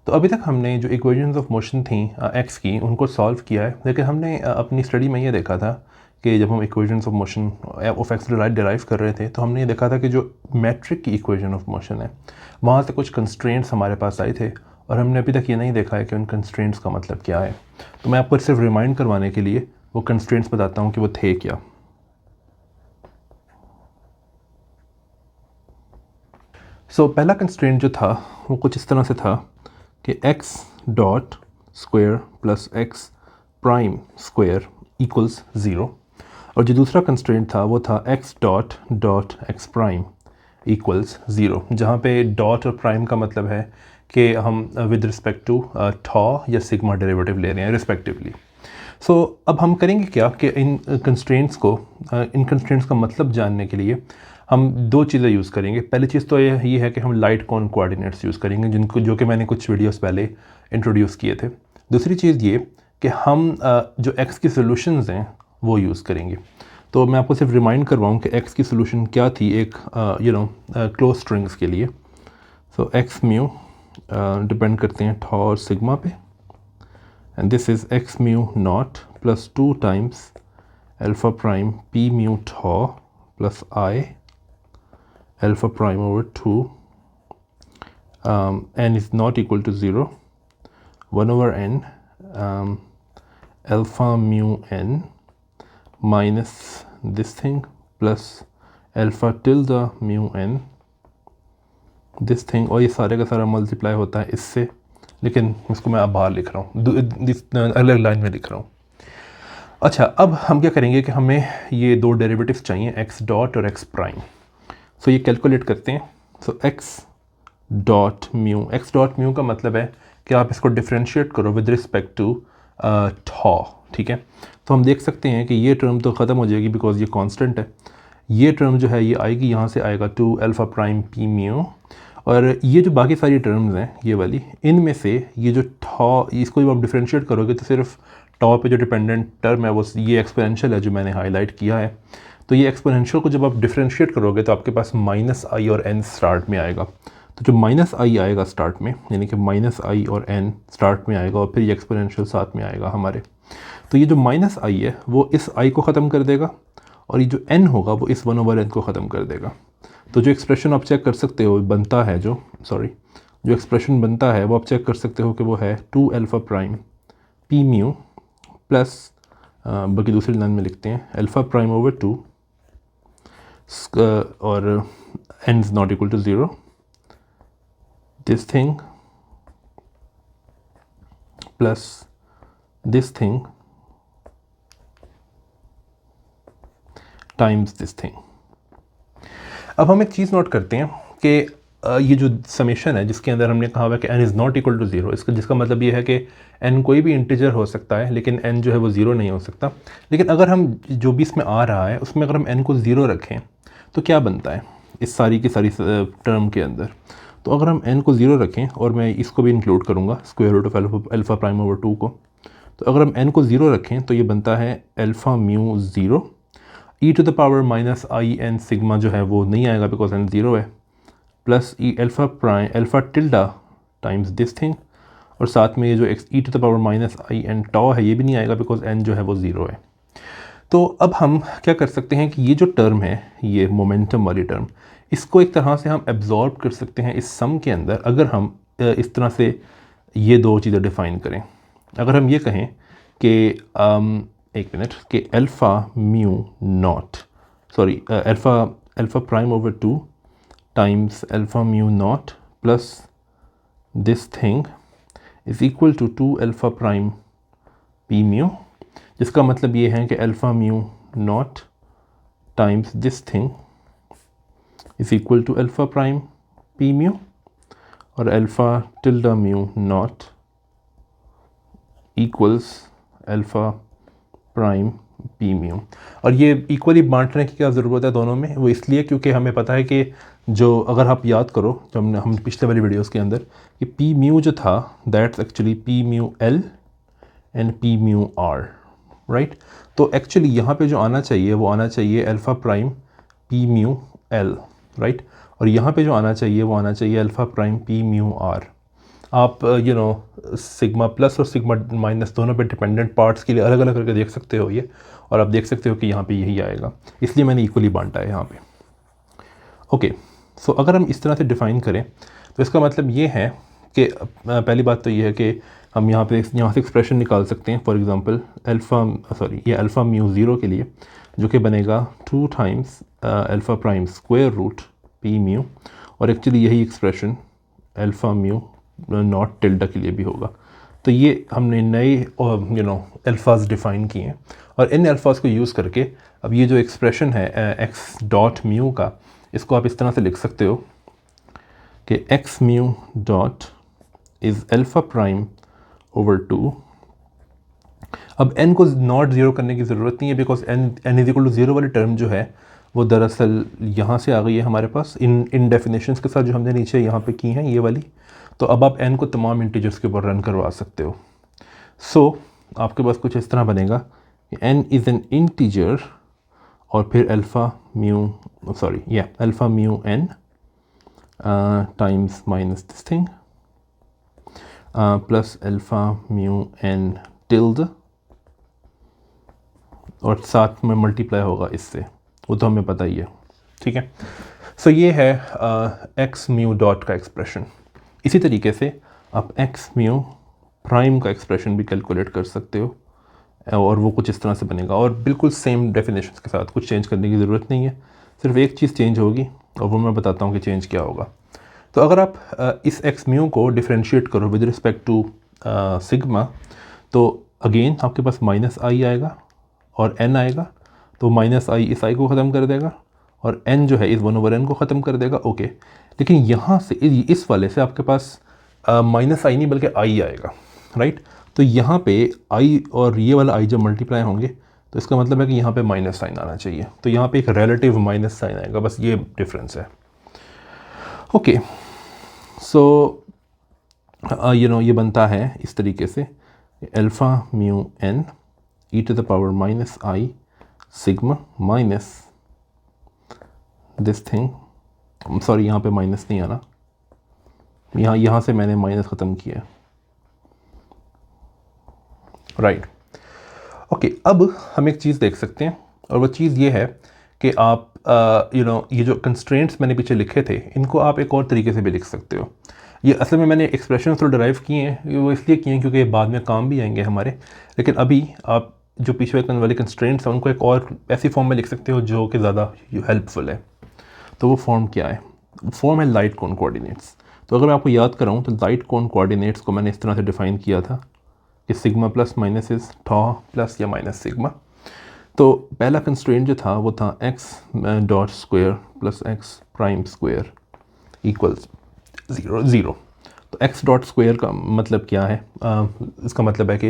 तो अभी तक हमने जो इक्वेशंस ऑफ मोशन थी एक्स की उनको सॉल्व किया है, लेकिन हमने अपनी स्टडी में ये देखा था कि जब हम equations of motion of x derive कर रहे थे तो हमने ये देखा था कि जो मैट्रिक की इक्वेशन ऑफ मोशन है वहाँ से कुछ कंस्ट्रेंट्स हमारे पास आए थे और हमने अभी तक ये नहीं देखा है कि उन कंस्ट्रेंट्स का मतलब क्या है। तो मैं आपको सिर्फ रिमाइंड करवाने के लिए वो कंस्ट्रेंट्स बताता हूँ कि वो थे क्या। पहला कंस्ट्रेंट जो था वो कुछ इस तरह से था कि x dot square plus x prime square equals zero, और जो दूसरा कंस्ट्रेंट था वो था x dot dot x prime equals zero, जहाँ पे डॉट और प्राइम का मतलब है कि हम विद रिस्पेक्ट टू थॉ या सिग्मा डेरिवेटिव ले रहे हैं रिस्पेक्टिवली। अब हम करेंगे क्या कि इन कंस्ट्रेंट्स का मतलब जानने के लिए हम दो चीज़ें यूज़ करेंगे। पहली चीज़ तो ये है कि हम लाइट कॉन कोऑर्डिनेट्स यूज़ करेंगे जो कि मैंने कुछ वीडियोस पहले इंट्रोड्यूस किए थे। दूसरी चीज़ ये कि हम जो एक्स की सोल्यूशंस हैं वो यूज़ करेंगे। तो मैं आपको सिर्फ रिमाइंड करवाऊँ कि एक्स की सोल्यूशन क्या थी एक क्लोज स्ट्रिंग्स के लिए। एक्स म्यू डिपेंड करते हैं थॉ और सिग्मा पे, and this is x mu naught plus 2 times alpha prime p mu tau plus I alpha prime over 2, n is not equal to 0, 1 over n alpha mu n minus this thing plus alpha tilde mu n this thing, और ये सारे का सारा multiply होता है इससे, लेकिन इसको मैं अब बाहर लिख रहा हूँ, अलग लाइन में लिख रहा हूँ। अच्छा, अब हम क्या करेंगे कि हमें ये दो डेरिवेटिव्स चाहिए x डॉट और x प्राइम। ये कैलकुलेट करते हैं। x डॉट म्यू का मतलब है कि आप इसको डिफ्रेंशिएट करो विद रिस्पेक्ट टू थॉ, ठीक है। तो हम देख सकते हैं कि ये टर्म तो ख़त्म हो जाएगी बिकॉज ये कांस्टेंट है। ये टर्म जो है ये आएगी, यहाँ से आएगा 2 अल्फ़ा प्राइम p म्यू, और ये जो बाकी सारी टर्म्स हैं ये वाली, इनमें से ये जो थॉ, इसको जब आप डिफरेंशिएट करोगे तो सिर्फ टॉ पे जो डिपेंडेंट टर्म है वो ये एक्सपोनेंशियल है जो मैंने हाईलाइट किया है। तो ये एक्सपोनेंशियल को जब आप डिफरेंशिएट करोगे तो आपके पास माइनस आई और एन स्टार्ट में आएगा। तो जो माइनस आई आएगा स्टार्ट में, यानी कि माइनस आई और एन स्टार्ट में आएगा, और फिर ये एक्सपोनेंशियल साथ में आएगा हमारे। तो ये जो माइनस आई है वो इस आई को ख़त्म कर देगा, और ये जो एन होगा वो इस 1 ओवर एन को ख़त्म कर देगा। तो जो एक्सप्रेशन आप चेक कर सकते हो बनता है जो एक्सप्रेशन बनता है वो आप चेक कर सकते हो कि वो है 2 alpha prime p mu plus, बाकी दूसरी लाइन में लिखते हैं अल्फ़ा प्राइम ओवर 2 और n is not equal to 0, this thing plus this thing times this thing. अब हम एक चीज़ नोट करते हैं कि ये जो समेशन है जिसके अंदर हमने कहा हुआ है कि n is not equal to 0, जिसका मतलब ये है कि n कोई भी इंटीजर हो सकता है लेकिन n जो है वो 0 नहीं हो सकता। लेकिन अगर हम जो भी इसमें आ रहा है उसमें अगर हम n को 0 रखें तो क्या बनता है इस सारी की सारी टर्म के अंदर। तो अगर हम n को 0 रखें, और मैं इसको भी इंक्लूड करूँगा square root of alpha prime over 2 को, तो अगर हम n को 0 रखें तो ये बनता है alpha mu 0 e to the power minus i n sigma जो है वो नहीं आएगा बिकॉज n 0 है, plus e alpha tilde times this thing, और साथ में ये जो e to the power minus i n tau है ये भी नहीं आएगा बिकॉज n जो है वो 0 है। तो अब हम क्या कर सकते हैं कि ये जो टर्म है, ये मोमेंटम वाली टर्म, इसको एक तरह से हम एब्जॉर्ब कर सकते हैं इस सम के अंदर, अगर हम इस तरह से ये दो चीज़ें डिफ़ाइन करें। अगर हम ये कहें कि एक मिनट, कि alpha mu naught alpha prime over 2 times alpha mu not plus this thing is equal to 2 alpha prime p mu, जिसका मतलब ये है कि alpha mu naught times this thing is equal to alpha prime p mu, और alpha tilde mu naught equals alpha prime p mu. और ये equally बांटने की क्या ज़रूरत है दोनों में, वो इसलिए क्योंकि हमें पता है कि जो, अगर आप याद करो जो हम पिछले वाली वीडियोस के अंदर, कि p म्यू जो था that's actually p mu l and p mu r, right. तो एक्चुअली यहाँ पे जो आना चाहिए वो आना चाहिए alpha prime p mu l, right, और यहाँ पे जो आना चाहिए वो आना चाहिए alpha prime p mu r। आप सिग्मा प्लस और सिग्मा माइनस दोनों पे डिपेंडेंट पार्ट्स के लिए अलग अलग करके देख सकते हो ये, और आप देख सकते हो कि यहाँ पे यही आएगा, इसलिए मैंने इक्वली बांटा है यहाँ पे। ओके, सो अगर हम इस तरह से डिफ़ाइन करें तो इसका मतलब ये है कि पहली बात तो ये है कि हम यहाँ से एक्सप्रेशन निकाल सकते हैं। फॉर एग्जांपल ये अल्फ़ा म्यू ज़ीरो के लिए जो कि बनेगा 2 times alpha prime square root p mu, और एक्चुअली यही expression alpha mu naught tilde के लिए भी होगा। तो ये हमने नए अल्फाज डिफ़ाइन किए हैं, और इन अल्फाज को यूज़ करके अब ये जो एक्सप्रेशन है एक्स डॉट म्यू का, इसको आप इस तरह से लिख सकते हो कि x mu dot is alpha prime over 2। अब n को नॉट ज़ीरो करने की ज़रूरत नहीं है, because n is equal to zero वाली टर्म जो है वो दरअसल यहाँ से आ गई है हमारे पास इन डेफिनेशंस के साथ जो हमने नीचे यहाँ पे की हैं ये वाली। तो अब आप n को तमाम इंटीजर्स के ऊपर रन करवा सकते हो। सो आपके पास कुछ इस तरह बनेगा कि n इज़ एन इंटीजर और फिर alpha mu n times minus this thing plus alpha mu n tilde, और साथ में मल्टीप्लाई होगा इससे, वो तो हमें पता ही है। ठीक है, सो ये है एक्स म्यू डॉट का एक्सप्रेशन। इसी तरीके से आप एक्स म्यू प्राइम का एक्सप्रेशन भी कैलकुलेट कर सकते हो, और वो कुछ इस तरह से बनेगा, और बिल्कुल सेम डेफिनेशन के साथ, कुछ चेंज करने की ज़रूरत नहीं है, सिर्फ एक चीज़ चेंज होगी और वो मैं बताता हूँ कि चेंज क्या होगा। तो अगर आप इस एक्स म्यू को डिफ्रेंशिएट करो विद रिस्पेक्ट टू सिग्मा, तो अगेन आपके पास माइनस आई आएगा और n आएगा, तो माइनस आई इस आई को ख़त्म कर देगा और n जो है इस 1/n को ख़त्म कर देगा। ओके, लेकिन यहाँ से इस वाले से आपके पास माइनस आई नहीं बल्कि i आएगा, राइट। तो यहाँ पे i और ये वाला i जब मल्टीप्लाई होंगे तो इसका मतलब है कि यहाँ पे माइनस साइन आना चाहिए, तो यहाँ पे एक रिलेटिव माइनस साइन आएगा, बस ये डिफरेंस है। ओके, सो ये बनता है इस तरीके से alpha mu n e to the power minus I sigma minus this thing, sorry यहाँ पे माइनस नहीं आना, यहाँ से मैंने माइनस ख़त्म किया, राइट। ओके, अब हम एक चीज़ देख सकते हैं, और वो चीज़ ये है कि आप ये जो कंस्ट्रेंट्स मैंने पीछे लिखे थे इनको आप एक और तरीके से भी लिख सकते हो। ये असल में मैंने एक्सप्रेशन तो डिराइव किए हैं, वो इसलिए किए हैं क्योंकि बाद में काम भी आएंगे हमारे, लेकिन अभी आप जो पीछे वाले कंस्ट्रेंट्स हैं उनको एक और ऐसी फॉर्म में लिख सकते हो जो कि ज़्यादा हेल्पफुल है। तो वो फॉर्म क्या है? फॉर्म है लाइट कोन कोऑर्डिनेट्स। तो अगर मैं आपको याद कराऊँ तो लाइट कोन कोऑर्डिनेट्स को मैंने इस तरह से डिफ़ाइन किया था कि sigma plus minus is tau plus या माइनस सिग्मा। तो पहला कंस्ट्रेंट जो था वो था X dot square plus X prime square equals zero. तो एक्स डॉट स्क्वायर का मतलब क्या है? इसका मतलब है कि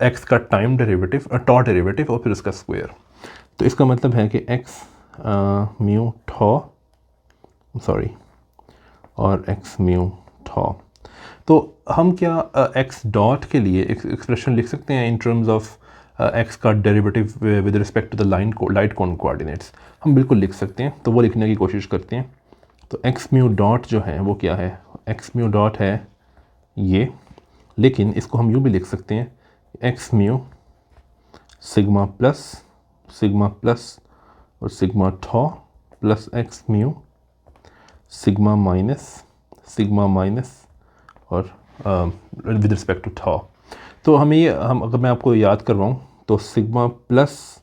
एक्स का टाइम डेरिवेटिव टॉ डेरिवेटिव और फिर उसका स्क्वायर। तो इसका मतलब है कि एक्स म्यू टॉ और एक्स म्यू टॉ। तो हम क्या एक्स डॉट के लिए एक्सप्रेशन लिख सकते हैं इन टर्म्स ऑफ एक्स का derivative with respect to the light cone coordinates? हम बिल्कुल लिख सकते हैं, तो वो लिखने की कोशिश करते हैं। तो एक्स म्यू डॉट जो है वो क्या है? एक्स म्यू डॉट है ये, लेकिन इसको हम यूँ भी लिख सकते हैं एक्स म्यू सिग्मा प्लस और sigma tau plus x mu sigma minus और विद रिस्पेक्ट टू टॉ। तो हम अगर मैं आपको याद करवाऊँ तो सिग्मा प्लस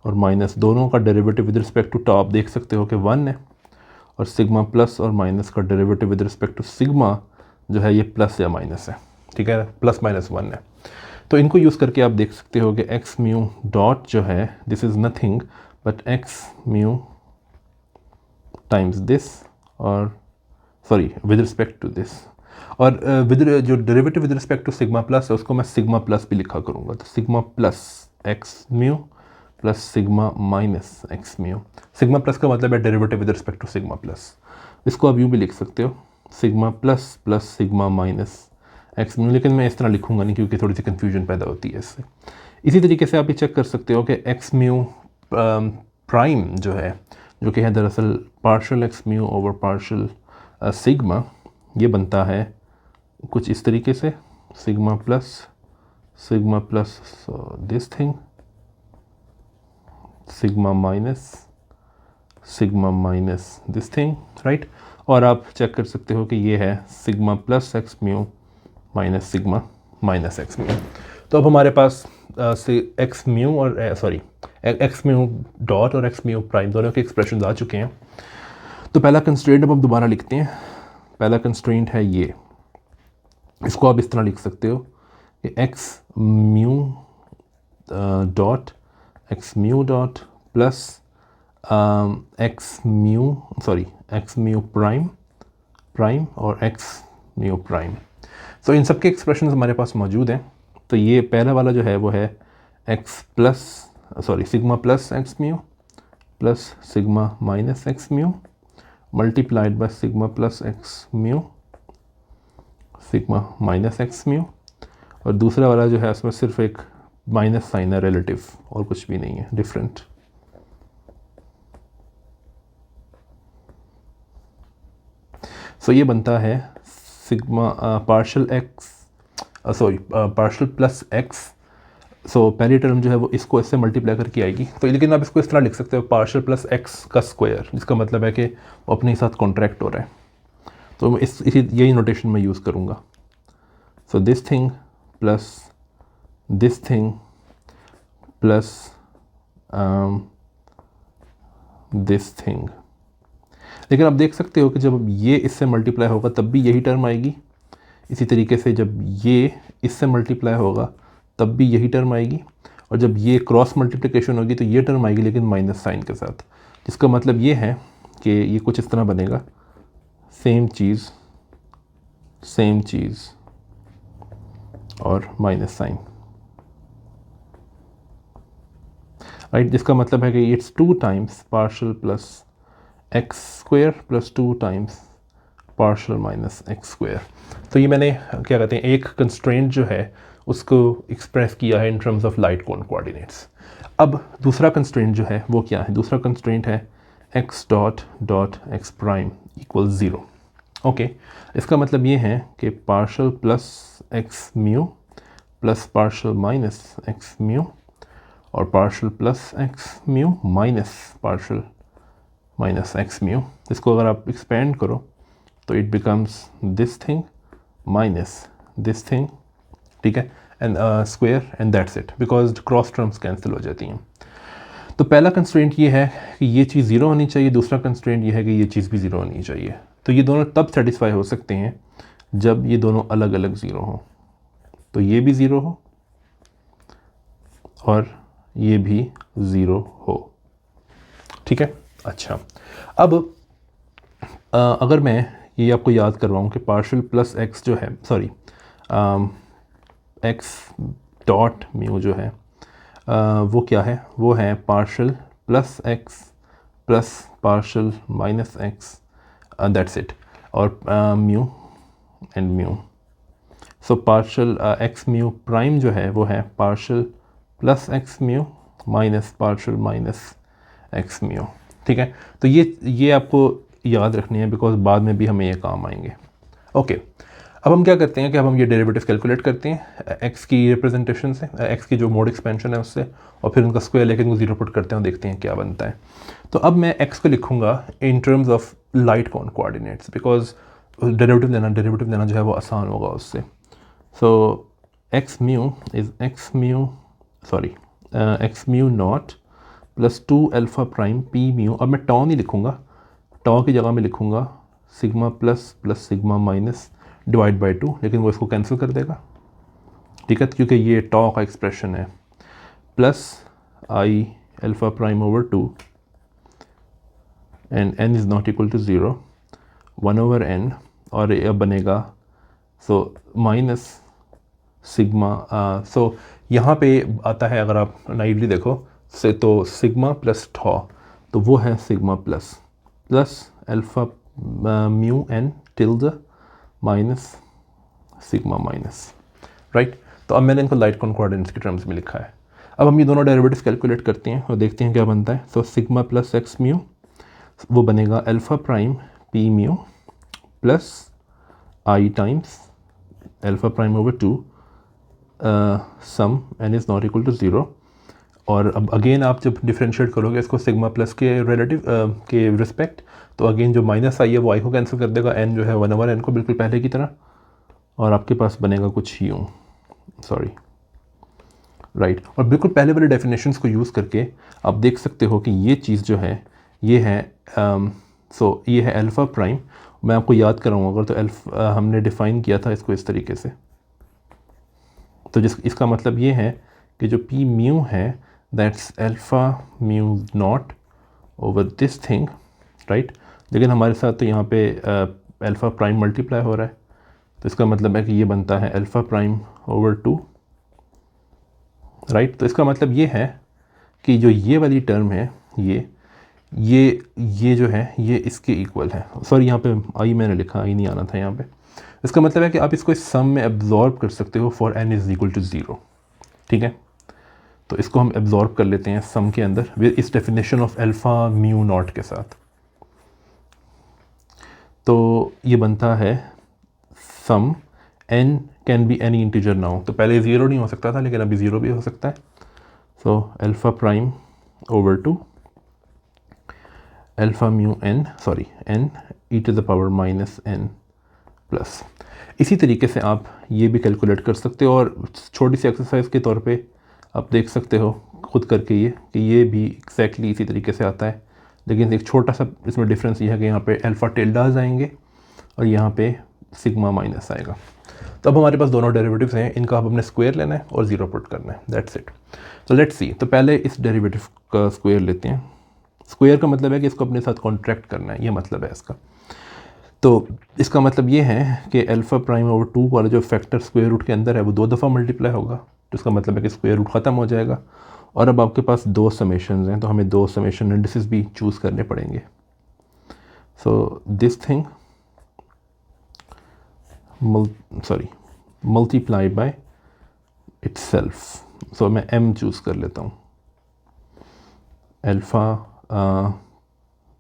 और माइनस दोनों का derivative with respect to tau आप देख सकते हो कि 1 है, और सिग्मा प्लस और माइनस का derivative with respect to sigma जो है ये प्लस या माइनस है, ठीक है, प्लस माइनस 1 है। तो इनको यूज़ करके आप देख सकते हो कि एक्स म्यू डॉट जो है this is nothing but x mu times this, और sorry with respect to this, और जो derivative with respect to sigma plus है उसको मैं सिग्मा प्लस भी लिखा करूँगा। तो sigma plus x mu plus sigma minus x mu. Sigma plus का मतलब है derivative with respect to sigma plus, इसको आप यूँ भी लिख सकते हो sigma plus plus sigma minus x mu, लेकिन मैं इस तरह लिखूंगा नहीं क्योंकि थोड़ी सी कन्फ्यूजन पैदा होती है इससे। इसी तरीके से आप ये चेक कर सकते हो कि एक्स म्यू प्राइम जो है, जो कि है दरअसल partial x mu over partial sigma, ये बनता है कुछ इस तरीके से sigma plus this thing sigma minus this thing, right. और आप चेक कर सकते हो कि ये है sigma plus x mu minus sigma minus x mu. तो अब हमारे पास एक्स म्यू और एक्स म्यू डॉट और एक्स म्यू प्राइम दोनों के एक्सप्रेशन आ चुके हैं। तो पहला कंस्ट्रेंट अब हम दोबारा लिखते हैं। पहला कंस्ट्रेंट है ये, इसको आप इस तरह लिख सकते हो कि x mu dot plus x mu prime और एक्स म्यू प्राइम। तो इन सब के एक्सप्रेशन हमारे पास मौजूद हैं। तो ये पहला वाला जो है वो है sigma plus x mu plus sigma minus x mu multiplied by sigma plus x mu sigma minus x mu, और दूसरा वाला जो है उसमें सिर्फ एक माइनस साइन है रिलेटिव और कुछ भी नहीं है डिफरेंट। सो ये बनता है सिग्मा पार्शल प्लस एक्स। सो पहली टर्म जो है वो इसको इससे मल्टीप्लाई करके आएगी। तो लेकिन आप इसको इस तरह लिख सकते हो पार्शल प्लस एक्स का स्क्वायर, जिसका मतलब है कि वो अपने साथ कॉन्ट्रैक्ट हो रहा है। तो मैं यही नोटेशन में यूज़ करूँगा। सो this thing plus this thing. लेकिन आप देख सकते हो कि जब ये इससे मल्टीप्लाई होगा तब भी यही टर्म आएगी। इसी तरीके से जब ये इससे मल्टीप्लाई होगा तब भी यही टर्म आएगी, और जब ये क्रॉस मल्टीप्लिकेशन होगी तो ये टर्म आएगी लेकिन माइनस साइन के साथ, जिसका मतलब ये है कि ये कुछ इस तरह बनेगा सेम चीज़ और माइनस साइन, राइट। जिसका मतलब है कि it's 2 times partial plus x square plus 2 times partial minus x square. तो ये मैंने क्या कहते हैं एक कंस्ट्रेंट जो है उसको एक्सप्रेस किया है इन terms of light cone coordinates. अब दूसरा कंस्ट्रेंट जो है वो क्या है? दूसरा कंस्ट्रेंट है x dot x prime equal 0। Okay, इसका मतलब ये है कि partial plus x mu plus partial minus x mu और partial plus x mu minus partial minus x mu. इसको अगर आप एक्सपेंड करो तो it becomes this thing minus this thing, ठीक है, and square and that's it, because cross terms cancel हो जाती हैं। तो पहला कंस्ट्रेंट ये है कि ये चीज़ 0 होनी चाहिए, दूसरा कंस्ट्रेंट ये है कि ये चीज़ भी 0 होनी चाहिए। तो ये दोनों तब सेटिस्फाई हो सकते हैं जब ये दोनों अलग अलग 0 हों। तो ये भी 0 हो और ये भी 0 हो, ठीक है। अच्छा, अब अगर मैं ये आपको याद करवाऊँ कि पार्शल प्लस एक्स जो है एक्स डॉट म्यू जो है वो क्या है? वो है partial plus x plus partial minus x, that's it, और mu and mu. So partial x mu prime जो है वो है partial plus x mu minus partial minus x mu, ठीक है। तो ये आपको याद रखनी है बिकॉज बाद में भी हमें ये काम आएंगे। ओके, अब हम क्या करते हैं कि अब हम ये डेरिवेटिव कैलकुलेट करते हैं एक्स की रिप्रेजेंटेशन से, एक्स की जो मोड एक्सपेंशन है उससे, और फिर उनका स्क्वायर लेके उनको 0 पुट करते हैं और देखते हैं क्या बनता है। तो अब मैं एक्स को लिखूंगा in terms of light cone coordinates, because derivative लेना जो है वो आसान होगा उससे। So x mu is x mu not plus 2 alpha prime P mu. अब मैं टॉ नहीं लिखूँगा, टॉ की जगह में लिखूँगा sigma plus sigma minus divide by 2, लेकिन वो इसको कैंसिल कर देगा, ठीक है, क्योंकि ये टॉ का एक्सप्रेशन है। Plus I alpha prime over 2 and n is not equal to 0, 1 over n, और अब बनेगा माइनस सिग्मा। सो यहाँ पे आता है, अगर आप नाइवली देखो से, तो सिग्मा प्लस टॉ, तो वो है sigma plus alpha mu N tilde minus sigma minus, right. तो अब मैंने इनको लाइट कोन कोऑर्डिनेट्स के टर्म्स में लिखा है। अब हम ये दोनों डेरिवेटिव्स कैलकुलेट करते हैं और देखते हैं क्या बनता है। So sigma plus x mu वो बनेगा alpha prime P mu plus I times alpha prime over 2 sum n is not equal to 0। और अब अगेन आप जब डिफरेंशिएट करोगे इसको सिग्मा प्लस के रिलेटिव के रिस्पेक्ट, तो अगेन जो माइनस आई है वो आई को कैंसिल कर देगा, n जो है 1/n को बिल्कुल पहले की तरह, और आपके पास बनेगा कुछ यूँ, सॉरी राइट। और बिल्कुल पहले वाले डेफिनेशंस को यूज़ करके आप देख सकते हो कि ये चीज़ जो है ये है ये है अल्फ़ा प्राइम। मैं आपको याद कराऊँ अगर, तो हमने डिफ़ाइन किया था इसको इस तरीके से। तो इसका मतलब ये है कि जो पी म्यू है that's alpha mu not over this thing, right. लेकिन हमारे साथ तो यहाँ पे अल्फ़ा प्राइम मल्टीप्लाई हो रहा है, तो इसका मतलब है कि ये बनता है अल्फ़ा प्राइम ओवर 2, राइट। तो इसका मतलब ये है कि जो ये वाली टर्म है ये जो है ये इसके इक्वल है। सॉरी यहाँ पे आई मैंने लिखा, आई नहीं आना था यहाँ पे। इसका मतलब है कि आप इसको इस सम में एब्जॉर्ब कर सकते हो for n is equal to 0, ठीक है। तो इसको हम एब्जॉर्ब कर लेते हैं सम के अंदर विद इस definition of alpha mu not के साथ। तो ये बनता है सम n can be any integer now. तो पहले 0 नहीं हो सकता था, लेकिन अभी 0 भी हो सकता है। So alpha prime over 2 alpha mu n, sorry n e to the power minus n plus. इसी तरीके से आप ये भी कैलकुलेट कर सकते हो, और छोटी सी एक्सरसाइज के तौर पे आप देख सकते हो खुद करके ये कि ये भी एग्जैक्टली इसी तरीके से आता है, लेकिन एक छोटा सा इसमें डिफरेंस ये है कि यहाँ पे अल्फ़ा टिल्डाज आएंगे और यहाँ पे सिग्मा माइनस आएगा। तो अब हमारे पास दोनों डेरिवेटिव्स हैं, इनका अब हमने स्क्वायर लेना है और 0 पुट करना है, दैट्स इट। तो लेट्स सी, तो पहले इस डेरिवेटिव का स्क्वायर लेते हैं। स्क्वायर का मतलब है कि इसको अपने साथ कॉन्ट्रैक्ट करना है, ये मतलब है इसका। तो इसका मतलब ये है कि अल्फ़ा प्राइम ओवर 2 वाला जो फैक्टर स्क्वायर रूट के अंदर है वो 2 दफ़ा मल्टीप्लाई होगा, तो इसका मतलब है कि स्क्वायर रूट ख़त्म हो जाएगा। और अब आपके पास 2 समेशंस हैं, तो हमें 2 समेशन इंडिसेस भी चूज़ करने पड़ेंगे। So this thing multiply by itself. So मैं m चूज़ कर लेता हूँ, अल्फ़ा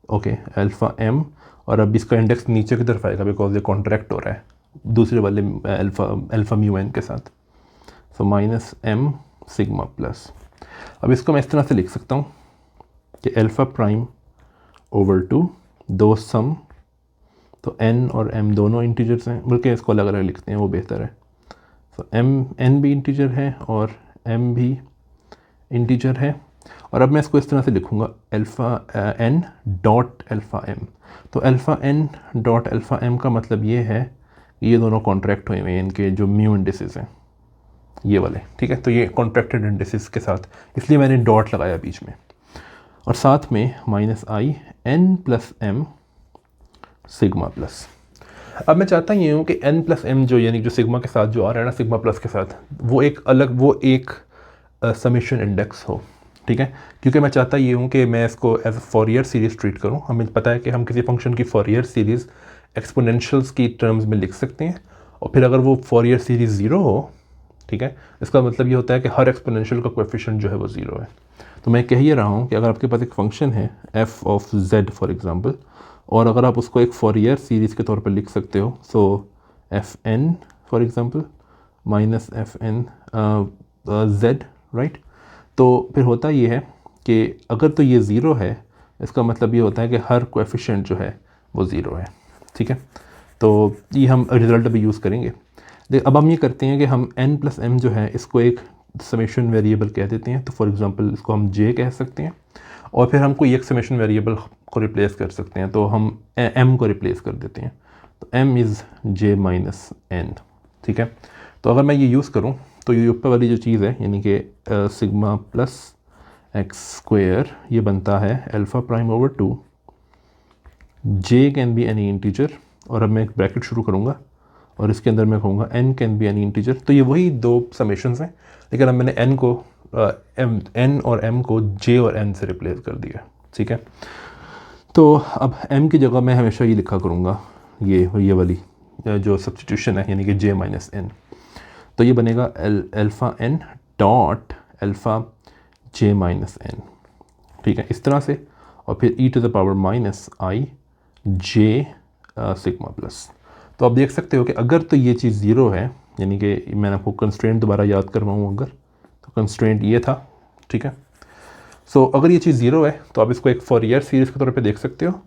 ओके अल्फ़ा m, और अब इसका इंडेक्स नीचे की तरफ आएगा बिकॉज ये कॉन्ट्रैक्ट हो रहा है दूसरे वाले अल्फ़ा म्यू n के साथ। So minus m sigma plus. अब इसको मैं इस तरह से लिख सकता हूँ कि अल्फ़ा प्राइम ओवर 2 दो सम, तो n और m दोनों इंटीजर्स हैं, बल्कि इसको अलग अलग लिखते हैं वो बेहतर है। तो n भी इंटीजर है और m भी इंटीजर है। और अब मैं इसको इस तरह से लिखूँगा alpha n dot alpha m। तो alpha n dot alpha m का मतलब ये है कि ये दोनों कॉन्ट्रैक्ट हुए हुए हैं, इनके जो म्यू इंडिसेस हैं ये वाले, ठीक है। तो ये कॉन्ट्रैक्टेड इंडिसेस के साथ, इसलिए मैंने डॉट लगाया बीच में, और साथ में माइनस आई n plus m sigma plus. अब मैं चाहता ये हूँ कि n प्लस m जो यानी जो सिग्मा के साथ जो आ रहा है ना सिग्मा प्लस के साथ, वो एक समेशन इंडेक्स हो, ठीक है। क्योंकि मैं चाहता ये हूँ कि मैं इसको as a Fourier series treat करूँ। हमें पता है कि हम किसी फंक्शन की फॉरियर सीरीज़ एक्सपोनेंशियल्स की टर्म्स में लिख सकते हैं, और फिर अगर वो फॉरियर सीरीज़ 0 हो, ठीक है, इसका मतलब ये होता है कि हर एक्सपोनेंशियल का कोएफिशिएंट जो है वो 0 है। तो मैं कह ये रहा हूँ कि अगर आपके पास एक फंक्शन है f of z for example, और अगर आप उसको एक फॉरियर सीरीज़ के तौर पर लिख सकते हो, so f n for example minus f n z, right. तो फिर होता ये है कि अगर तो ये 0 है, इसका मतलब ये होता है कि हर कोएफिशिएंट जो है वो 0 है, ठीक है। तो ये हम रिज़ल्ट भी यूज़ करेंगे। अब हम ये करते हैं कि हम n प्लस m जो है इसको एक समेशन वेरिएबल कह देते हैं। तो फॉर एग्ज़ाम्पल इसको हम j कह सकते हैं, और फिर हम कोई एक समेशन वेरिएबल को रिप्लेस कर सकते हैं, तो हम m को रिप्लेस कर देते हैं। तो m is j minus n, ठीक है। तो अगर मैं ये यूज़ करूँ तो ये ऊपर वाली जो चीज़ है यानी कि सिग्मा प्लस एक्स स्क्वायर, ये बनता है alpha prime over 2 j can be any integer, और अब मैं एक ब्रैकेट शुरू करूँगा और इसके अंदर मैं कहूँगा n can be any integer. तो ये वही 2 समेशंस हैं, लेकिन अब मैंने n को n और m को j और n से रिप्लेस कर दिया, ठीक है। तो अब m की जगह मैं हमेशा ये लिखा करूँगा ये वाली जो सब्स्टिट्यूशन है यानी कि j माइनस n। तो ये बनेगा alpha n dot alpha j minus n, ठीक है, इस तरह से। और फिर e to the power minus I j sigma plus. तो आप देख सकते हो कि अगर तो ये चीज़ 0 है यानी कि मैंने आपको कंस्ट्रेंट दोबारा याद करवाऊँ अगर, तो कंस्ट्रेंट ये था, ठीक है। सो अगर ये चीज़ ज़ीरो है तो आप इसको एक फॉरियर सीरीज़ के तौर पे देख सकते हो,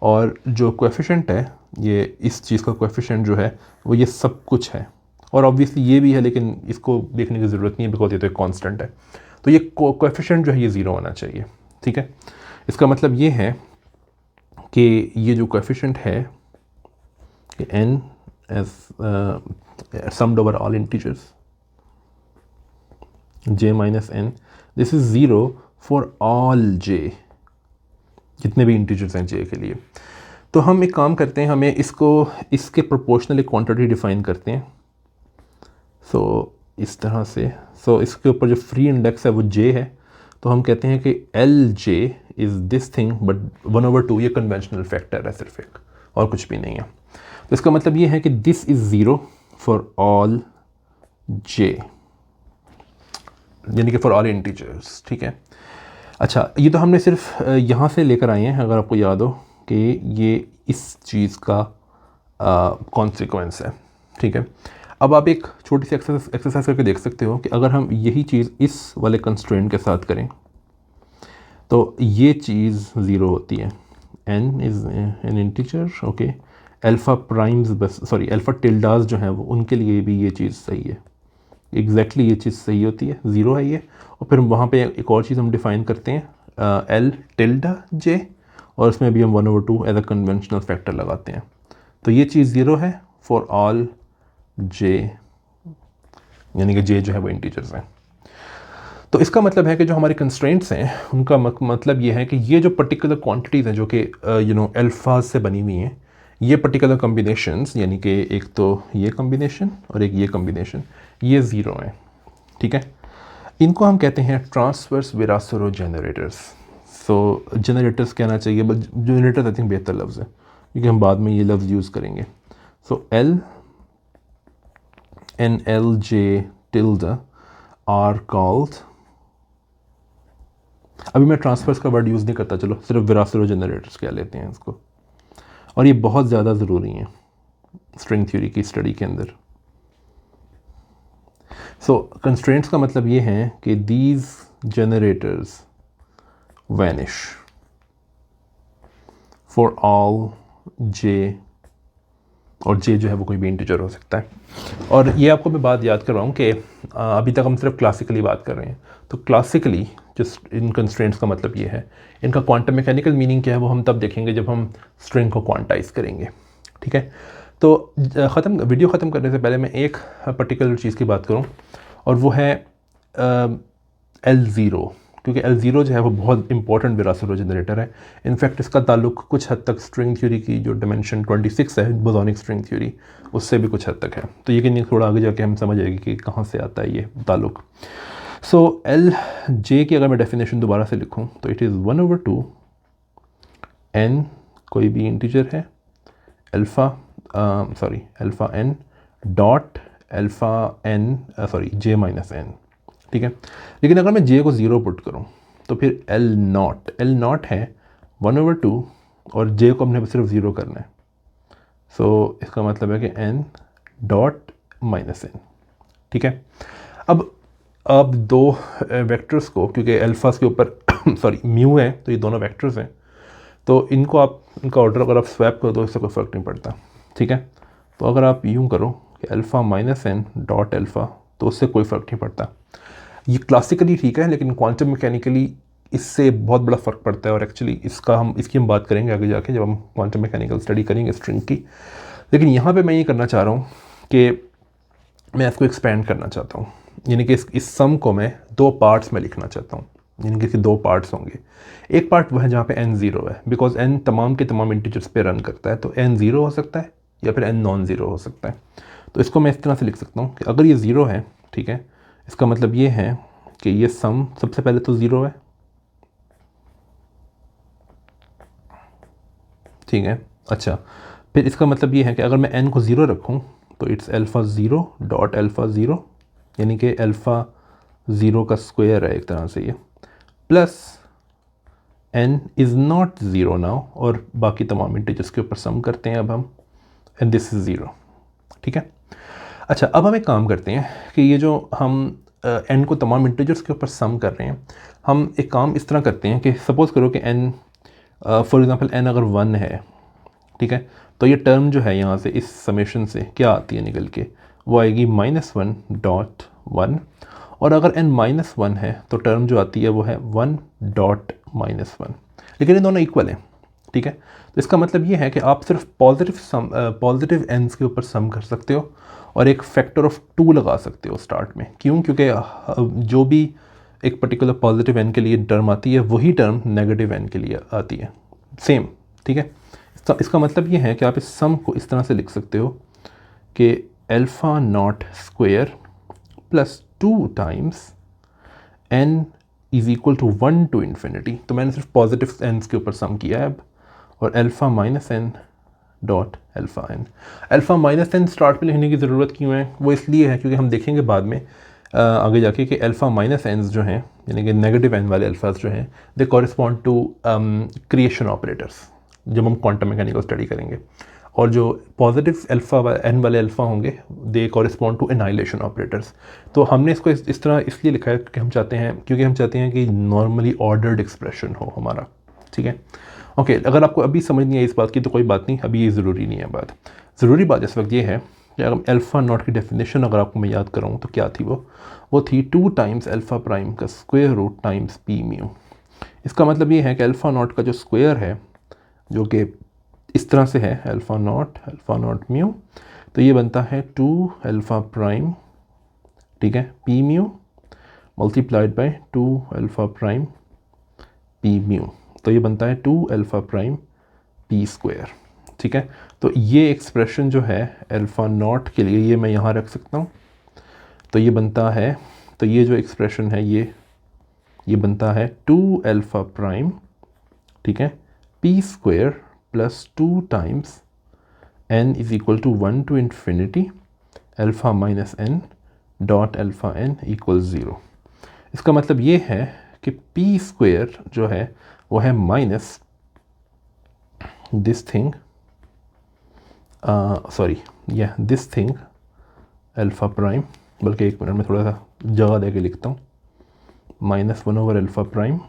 और जो कोएफिशिएंट है, ये इस चीज़ का कोएफिशिएंट जो है वो ये सब कुछ है, और ऑब्वियसली ये भी है, लेकिन इसको देखने की ज़रूरत नहीं है बिकॉज ये तो एक कांस्टेंट है। तो ये कोएफिशिएंट जो है ये ज़ीरो होना चाहिए, ठीक है। इसका मतलब ये है कि ये जो कोएफिशिएंट है कि n as summed over all integers j minus n, this is zero for all j, जितने भी इंटीजर्स हैं j के लिए। तो हम एक काम करते हैं, हमें इसको इसके प्रोपोर्शनल एक क्वांटिटी डिफाइन करते हैं। सो इस तरह से, सो इसके ऊपर जो फ्री इंडेक्स है वो j है, तो हम कहते हैं कि L J is this thing but 1/2, ये कन्वेंशनल फैक्टर है सिर्फ एक, और कुछ भी नहीं है। तो इसका मतलब ये है कि this is zero for all j, यानी कि फॉर ऑल इंटीजर्स, ठीक है। अच्छा, ये तो हमने सिर्फ यहाँ से लेकर आए हैं, अगर आपको याद हो कि ये इस चीज़ का कॉन्सिक्वेंस है, ठीक है। अब आप एक छोटी सी एक्सरसाइज करके देख सकते हो कि अगर हम यही चीज़ इस वाले कंस्ट्रेंट के साथ करें तो ये चीज़ ज़ीरो होती है। n is an integer, okay. Alpha primes बस, सॉरी अल्फ़ा टिल्डास जो हैं वो, उनके लिए भी ये चीज़ सही है, एग्जैक्टली ये चीज़ सही होती है, ज़ीरो है ये। और फिर वहाँ पे एक और चीज़ हम डिफ़ाइन करते हैं एल टिल्डा जे, और उसमें भी हम 1/2 एज अ कन्वेंशनल फैक्टर लगाते हैं। तो ये चीज़ ज़ीरो है फॉर ऑल जे, यानी कि जे जो है वो इंटीजर्स हैं। तो इसका मतलब है कि जो हमारे कंस्ट्रेंट्स हैं उनका मतलब ये है कि ये जो पर्टिकुलर क्वांटिटीज़ हैं जो कि अल्फ़ाज से बनी हुई हैं, ये पर्टिकुलर कॉम्बिनेशंस, यानी कि एक तो ये कॉम्बिनेशन और एक ये कॉम्बिनेशन, ये ज़ीरो हैं, ठीक है। इनको हम कहते हैं ट्रांसवर्स विरासरो जनरेटर्स। सो जनरेटर्स कहना चाहिए, बट जनरेटर्स आई थिंक बेहतर लफ्ज़ है क्योंकि हम बाद में ये लफ्ज़ यूज़ करेंगे। So l n l j tilde are called, अभी मैं ट्रांसफर्स का वर्ड यूज़ नहीं करता, चलो सिर्फ विरासरो जनरेटर्स कह लेते हैं इसको, और ये बहुत ज़्यादा ज़रूरी हैं स्ट्रिंग थ्योरी की स्टडी के अंदर। सो कंस्ट्रेंट्स का मतलब ये है कि these generators vanish for all j, और जे जो है वो कोई भी इंटीजर हो सकता है। और ये आपको मैं बात याद कर रहा हूँ कि अभी तक हम सिर्फ क्लासिकली बात कर रहे हैं, तो क्लासिकली जस्ट इन कंस्ट्रेंट्स का मतलब ये है, इनका क्वांटम मैकेनिकल मीनिंग क्या है वो हम तब देखेंगे जब हम स्ट्रिंग को क्वांटाइज करेंगे, ठीक है। तो वीडियो ख़त्म करने से पहले मैं एक पर्टिकुलर चीज़ की बात करूँ, और वो है L0, क्योंकि L0 जो है वो बहुत इंपॉर्टेंट विरासरो जनरेटर है। इनफैक्ट इसका ताल्लुक कुछ हद तक स्ट्रिंग थ्योरी की जो डिमेंशन 26 है, बोसोनिक स्ट्रिंग थ्योरी, उससे भी कुछ हद तक है। तो ये कि नहीं, थोड़ा आगे जाके हम समझ आएगी कि कहाँ से आता है ये ताल्लुक। सो एल जे की अगर मैं डेफिनेशन दोबारा से लिखूँ तो इट इज़ 1/2 n, कोई भी इंटीजर है, alpha n dot alpha n j minus n, ठीक है। लेकिन अगर मैं j को ज़ीरो पुट करूँ तो फिर एल नॉट है 1/2, और j को हमने सिर्फ ज़ीरो करना है। सो इसका मतलब है कि n डॉट माइनस n, ठीक है। अब दो वेक्टर्स को, क्योंकि अल्फ़ास के ऊपर सॉरी म्यू है, तो ये दोनों वेक्टर्स हैं, तो इनको आप, इनका ऑर्डर अगर आप स्वैप करो तो इससे कोई फ़र्क नहीं पड़ता, ठीक है। तो अगर आप यूँ करो कि alpha minus n dot alpha, तो उससे कोई फ़र्क नहीं पड़ता। ये क्लासिकली ठीक है, लेकिन क्वांटम मैकेनिकली इससे बहुत बड़ा फ़र्क पड़ता है, और एक्चुअली इसकी हम बात करेंगे आगे जाके जब हम क्वांटम मैकेनिकल स्टडी करेंगे स्ट्रिंग की। लेकिन यहाँ पे मैं ये करना चाह रहा हूँ कि मैं इसको एक्सपेंड करना चाहता हूँ, यानी कि इस सम को मैं दो पार्ट्स में लिखना चाहता हूँ, यानी कि इसके दो पार्ट्स होंगे। एक पार्ट वह है जहाँ पे n ज़ीरो है, बिकॉज n तमाम के तमाम इंटीजर्स पे रन करता है, तो n ज़ीरो हो सकता है या फिर n नॉन ज़ीरो हो सकता है। तो इसको मैं इस तरह से लिख सकता हूँ कि अगर ये ज़ीरो है, ठीक है, इसका मतलब ये है कि ये सम सबसे पहले तो ज़ीरो है, ठीक है। अच्छा, फिर इसका मतलब ये है कि अगर मैं n को ज़ीरो रखूँ तो it's alpha zero dot alpha zero, यानी कि अल्फ़ा ज़ीरो का स्क्वायर है एक तरह से ये, plus n is not zero now, और बाकी तमाम इंटीजर्स के ऊपर सम करते हैं अब हम, एंड दिस इज़ ज़ीरो, ठीक है। अच्छा, अब हम एक काम करते हैं कि ये जो हम n को तमाम इंटीजर्स के ऊपर सम कर रहे हैं, हम एक काम इस तरह करते हैं कि सपोज़ करो कि n फॉर एग्ज़ाम्पल n अगर 1 है, ठीक है, तो ये टर्म जो है यहाँ से इस समेशन से क्या आती है निकल के, वो आएगी -1.1, और अगर n -1 है तो टर्म जो आती है वो है 1.-1, लेकिन ये दोनों इक्वल हैं, ठीक है। तो इसका मतलब ये है कि आप सिर्फ पॉजिटिव एंड्स के ऊपर सम कर सकते हो और एक फैक्टर ऑफ 2 लगा सकते हो स्टार्ट में। क्यों? क्योंकि जो भी एक पर्टिकुलर पॉजिटिव एन के लिए टर्म आती है वही टर्म नेगेटिव एन के लिए आती है, सेम, ठीक है। इसका मतलब ये है कि आप इस सम को इस तरह से लिख सकते हो कि alpha naught square plus 2 times n is equal to 1 to infinity. तो मैंने सिर्फ पॉजिटिव एंड्स के ऊपर सम किया है अब, और alpha minus N dot alpha N. Alpha minus N start में लिखने की ज़रूरत क्यों है? वो इसलिए है क्योंकि हम देखेंगे बाद में आगे जाके कि अल्फ़ा माइनस एन्स जो हैं, यानी कि नेगेटिव एन वाले अल्फ़ाज जो हैं, दे कॉरिस्पॉन्ड टू क्रिएशन ऑपरेटर्स जब हम क्वांटम मैकेनिकल स्टडी करेंगे, और जो पॉजिटिव अल्फ़ा एन वाले अल्फ़ा होंगे दे कॉरिस्पॉन्ड टू एनाइलेशन ऑपरेटर्स। तो हमने इसको इस तरह इसलिए लिखा है कि हम चाहते हैं कि नॉर्मली ऑर्डर्ड एक्सप्रेशन हो हमारा, ठीक है। ओके, अगर आपको अभी समझ नहीं है इस बात की तो कोई बात नहीं, अभी ये ज़रूरी नहीं है बात। ज़रूरी बात इस वक्त ये है कि अगर अल्फ़ा नॉट की डेफिनेशन अगर आपको मैं याद कराऊँ तो क्या थी, वो थी 2 टाइम्स अल्फ़ा प्राइम का square root times P mu. इसका मतलब ये है कि अल्फ़ा नॉट का जो स्क्वायर है, जो कि इस तरह से है अल्फ़ा नॉट म्यू, तो ये बनता है 2 अल्फ़ा प्राइम, ठीक है, P mu multiplied by 2 alpha prime P mu, तो ये बनता है 2 अल्फ़ा प्राइम पी स्क्वायर, ठीक है। तो ये एक्सप्रेशन जो है अल्फ़ा नॉट के लिए ये मैं यहाँ रख सकता हूँ, तो ये बनता है, तो ये जो एक्सप्रेशन है ये बनता है 2 अल्फ़ा प्राइम, ठीक है, P square plus 2 times n is equal to 1 to infinity alpha minus n dot alpha n equal 0। इसका मतलब ये है कि पी स्क्वायर जो है वो है minus this thing this thing alpha prime, बल्कि एक मिनट में थोड़ा सा जगह दे के लिखता हूँ, -1 over alpha prime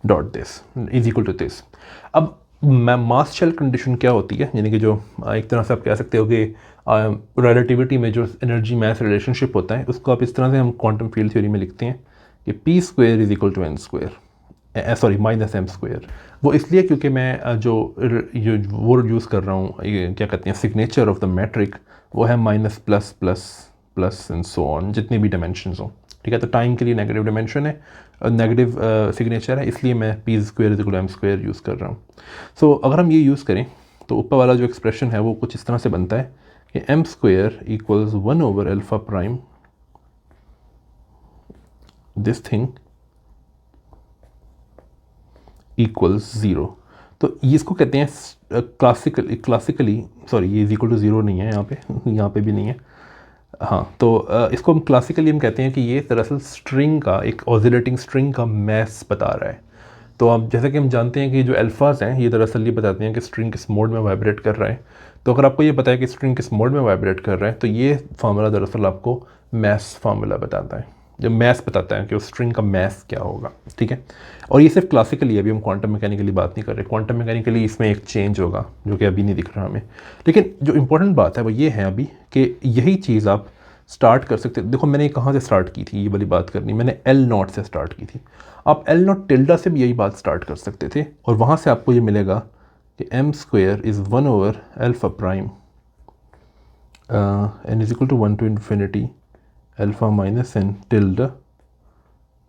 dot this is equal to this. अब मास शेल कंडीशन क्या होती है, यानी कि जो एक तरह से आप कह सकते हो कि रिलेटिविटी में जो एनर्जी मास रिलेशनशिप होता है उसको आप इस तरह से हम क्वांटम फील्ड थ्योरी में लिखते हैं कि P square is equal to N square, sorry minus M square. वो इसलिए क्योंकि मैं जो वो यूज़ कर रहा हूँ, ये क्या कहते हैं, सिग्नेचर ऑफ द मैट्रिक वो है minus plus plus plus and so on, जितने भी डायमेंशंस हों, ठीक है। तो टाइम के लिए नेगेटिव डायमेंशन है, नेगेटिव सिग्नेचर है, इसलिए मैं P square is equal to M square use कर रहा हूँ। सो अगर हम ये यूज़ करें तो ऊपर वाला जो एक्सप्रेशन है वो कुछ इस तरह से बनता है कि M square equals 1 over alpha prime this thing equals 0। तो ये इसको कहते हैं क्लासिकली सॉरी, ये इज इक्वल टू 0 नहीं है यहाँ पे भी नहीं है, हाँ। तो इसको हम क्लासिकली हम कहते हैं कि ये दरअसल स्ट्रिंग का, एक ऑसिलेटिंग स्ट्रिंग का मैस बता रहा है। तो अब जैसे कि हम जानते हैं कि जो अल्फ़ाज हैं ये दरअसल ये बताते हैं कि स्ट्रिंग किस मोड में वाइब्रेट कर रहा है। तो अगर आपको ये पता है कि स्ट्रिंग किस मोड में वाइब्रेट कर रहा है तो ये फार्मूला दरअसल आपको मैस फार्मूला बताता है, जो मैस बताता है कि उस स्ट्रिंग का मैस क्या होगा, ठीक है। और ये सिर्फ क्लासिकली, अभी हम क्वांटम मैकेनिकली बात नहीं कर रहे। क्वांटम मैकेनिकली इसमें एक चेंज होगा जो कि अभी नहीं दिख रहा हमें, लेकिन जो इंपॉर्टेंट बात है वो ये है अभी कि यही चीज़ आप स्टार्ट कर सकते। देखो मैंने कहाँ से स्टार्ट की थी, ये वाली बात करनी, मैंने एल नॉट से स्टार्ट की थी। आप एल नॉट टिल्डा से भी यही बात स्टार्ट कर सकते थे, और वहाँ से आपको ये मिलेगा कि M square is 1 over alpha prime N is equal to 1 to infinity alpha minus N tilde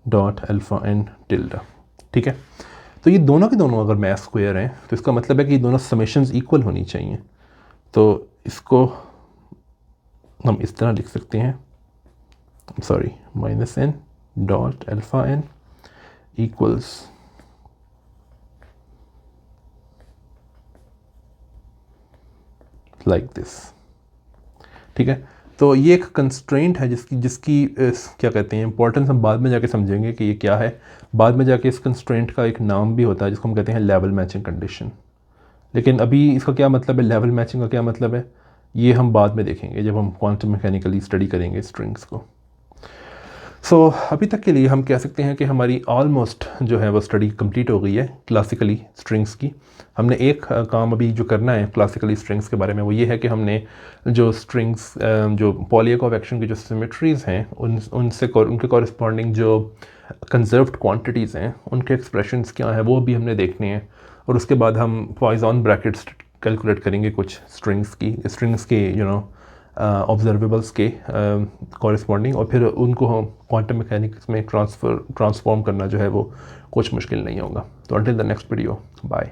dot alpha N tilde, ठीक है। तो ये दोनों के दोनों अगर मैथ स्क्वायर हैं तो इसका मतलब है कि ये दोनों समेशंस इक्वल होनी चाहिए। तो इसको हम इस तरह लिख सकते हैं, sorry, minus N dot alpha N equals like this, ठीक है। तो ये एक कंस्ट्रेंट है जिसकी क्या कहते हैं इंपॉर्टेंस हम बाद में जाके समझेंगे कि ये क्या है। बाद में जाके इस कंस्ट्रेंट का एक नाम भी होता है जिसको हम कहते हैं लेवल मैचिंग कंडीशन। लेकिन अभी इसका क्या मतलब है, लेवल मैचिंग का क्या मतलब है, ये हम बाद में देखेंगे जब हम क्वांटम मैकेनिकली स्टडी करेंगे स्ट्रिंग्स को। अभी तक के लिए हम कह सकते हैं कि हमारी ऑलमोस्ट जो है वो स्टडी कंप्लीट हो गई है क्लासिकली स्ट्रिंग्स की। हमने एक काम अभी जो करना है क्लासिकली स्ट्रिंग्स के बारे में, वो ये है कि हमने जो स्ट्रिंग्स जो पॉलीएकोव एक्शन की जो सिमेट्रीज़ हैं उनसे उनके कॉरस्पॉन्डिंग जो कंजर्व्ड क्वांटिटीज़ हैं उनके एक्सप्रेशंस क्या है वो भी हमने देखने हैं। और उसके बाद हम पॉइजन ब्रैकेट्स कैलकुलेट करेंगे कुछ स्ट्रिंग्स के ऑब्जर्वेबल्स के कॉरस्पॉन्डिंग, और फिर उनको हम क्वांटम मैकेनिक्स में ट्रांसफॉर्म करना जो है वो कुछ मुश्किल नहीं होगा। तो until the next video, bye.